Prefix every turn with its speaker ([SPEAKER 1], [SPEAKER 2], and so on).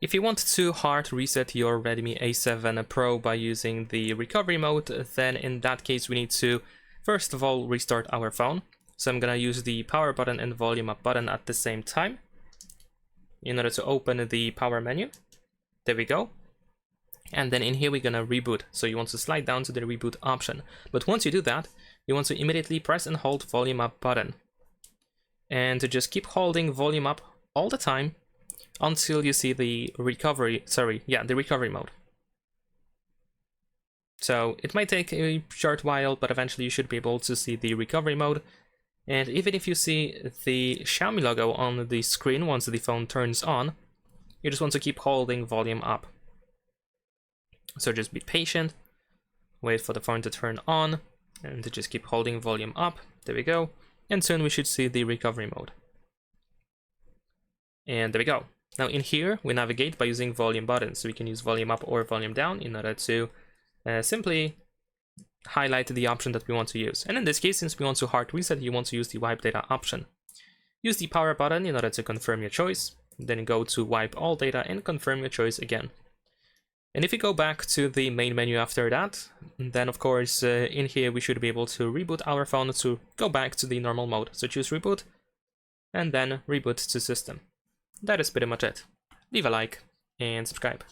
[SPEAKER 1] If you want to hard reset your Redmi A7 Pro by using the recovery mode, then in that case we need to first of all restart our phone. So I'm gonna use the power button and volume up button at the same time in order to open the power menu. There we go. And then in here we're gonna reboot. So you want to slide down to the reboot option. But once you do that, you want to immediately press and hold volume up button. And to just keep holding volume up all the time until you see the recovery mode. So it might take a short while, but eventually you should be able to see the recovery mode. And even if you see the Xiaomi logo on the screen once the phone turns on, you just want to keep holding volume up. So just be patient, wait for the phone to turn on, and to just keep holding volume up. There we go. And soon we should see the recovery mode. And there we go. Now in here, we navigate by using volume buttons. So we can use volume up or volume down in order to simply highlight the option that we want to use. And in this case, since we want to hard reset, you want to use the wipe data option. Use the power button in order to confirm your choice. Then go to wipe all data and confirm your choice again. And if we go back to the main menu after that, then of course in here we should be able to reboot our phone to go back to the normal mode. So choose reboot and then reboot to system. That is pretty much it. Leave a like and subscribe.